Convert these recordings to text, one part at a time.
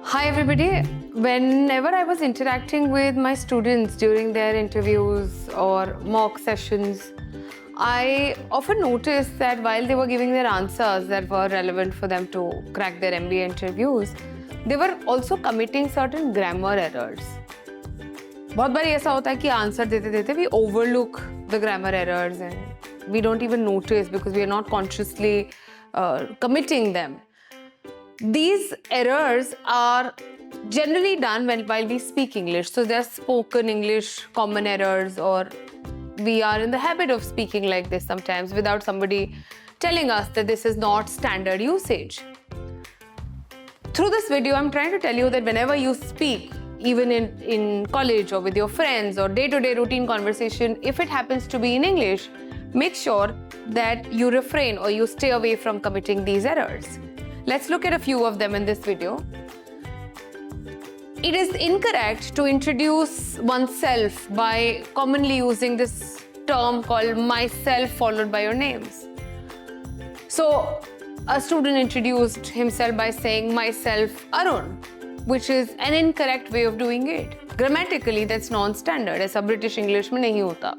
Hi everybody. Whenever I was interacting with my students during their interviews or mock sessions, I often noticed that while they were giving their answers that were relevant for them to crack their MBA interviews, they were also committing certain grammar errors. बहुत बार ऐसा होता है कि answer देते देते we overlook the grammar errors and we don't even notice because we are not consciously committing them. These errors are generally done while we speak English. So they're spoken English common errors, or we are in the habit of speaking like this sometimes without somebody telling us that this is not standard usage. Through this video, I'm trying to tell you that whenever you speak, even in college or with your friends or day-to-day routine conversation, if it happens to be in English, make sure that you refrain or you stay away from committing these errors. Let's look at a few of them in this video. It is incorrect to introduce oneself by commonly using this term called myself followed by your names. So, a student introduced himself by saying myself Arun, which is an incorrect way of doing it. Grammatically, that's non-standard. ऐसा British English में नहीं होता.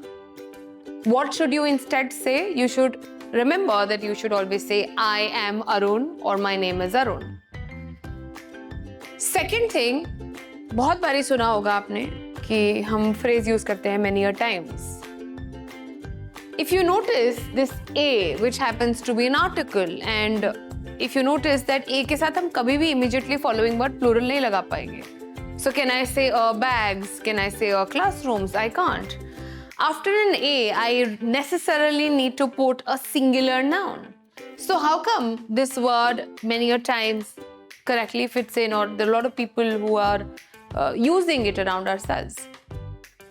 What should you instead say? You should remember that you should always say I am Arun or my name is Arun. Second thing, बहुत बारी सुना होगा आपने कि हम phrase use करते हैं many a times. If you notice this A, which happens to be an article, and if you notice that A के साथ हम कभी भी immediately following word plural नहीं लगा पाएंगे. So can I say bags? Can I say classrooms? I can't. After an A, I necessarily need to put a singular noun. So how come this word many a times correctly fits in, or there are a lot of people who are using it around ourselves?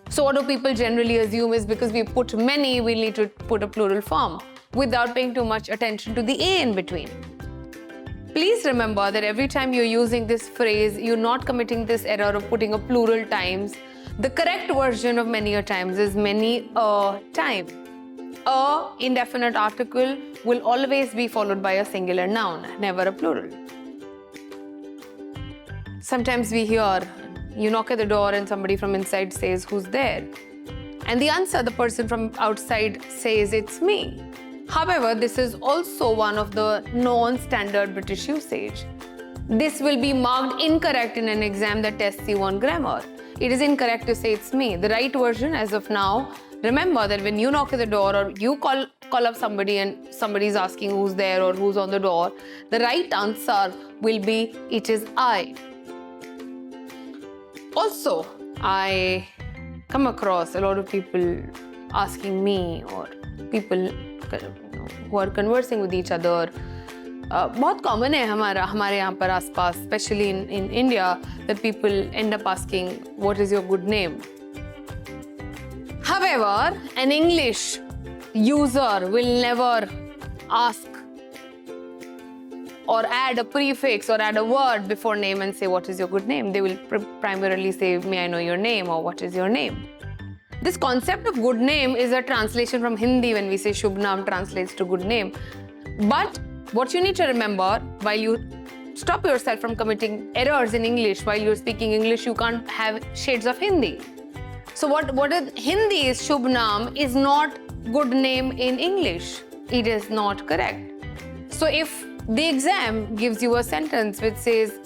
So what do people generally assume is because we put many, we need to put a plural form without paying too much attention to the A in between. Please remember that every time you're using this phrase, you're not committing this error of putting a plural times. The correct version of many a times is many a time. A indefinite article will always be followed by a singular noun, never a plural. Sometimes we hear, you knock at the door and somebody from inside says, who's there? And the answer, the person from outside says, it's me. However, this is also one of the non-standard British usage. This will be marked incorrect in an exam that tests you on grammar. It is incorrect to say it's me. The right version as of now, remember that when you knock at the door or you call up somebody and somebody is asking who's there or who's on the door, the right answer will be, it is I. Also, I come across a lot of people asking me, or people who are conversing with each other. बहुत common है हमारे यहाँ पर आसपास, especially in India, that people end up asking, what is your good name? However, an English user will never ask or add a prefix or add a word before name and say, what is your good name? They will primarily say, may I know your name, or what is your name? This concept of good name is a translation from Hindi. When we say Shubh Naam translates to good name. But what you need to remember, while you stop yourself from committing errors in English, while you're speaking English, you can't have shades of Hindi. So what is Hindi is Shubh Naam is not good name in English. It is not correct. So if the exam gives you a sentence which says,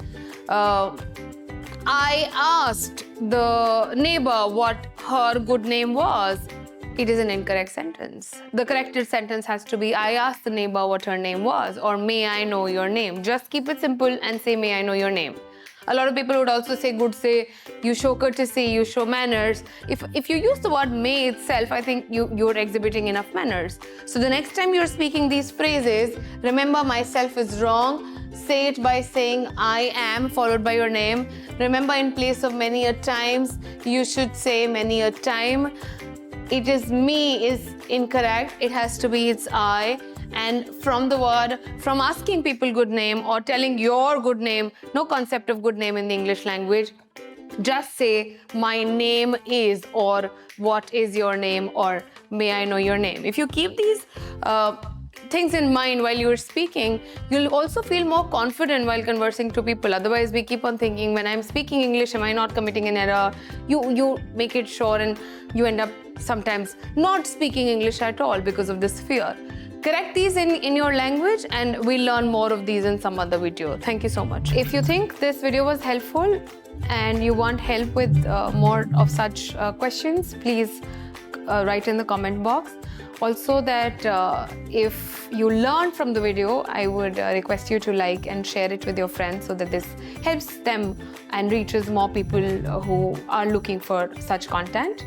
I asked the neighbor what her good name was, it is an incorrect sentence. The corrected sentence has to be, I asked the neighbor what her name was, or may I know your name. Just keep it simple and say, may I know your name. A lot of people would also say, good, say, you show courtesy, you show manners. If you use the word may itself, I think you're exhibiting enough manners. So the next time you're speaking these phrases, remember myself is wrong. Say it by saying I am followed by your name. Remember, in place of many a times, you should say many a time. It is me is incorrect. It has to be it's I. And from the word, from asking people good name or telling your good name, no concept of good name in the English language. Just say my name is, or what is your name, or may I know your name. If you keep these things in mind while you're speaking, you'll also feel more confident while conversing to people. Otherwise, we keep on thinking, when I'm speaking English, am I not committing an error? You make it sure, and you end up sometimes not speaking English at all because of this fear. Correct these in your language, and we'll learn more of these in some other video. Thank you so much. If you think this video was helpful and you want help with more of such questions, please write in the comment box. Also, that if you learn from the video, I would request you to like and share it with your friends so that this helps them and reaches more people who are looking for such content.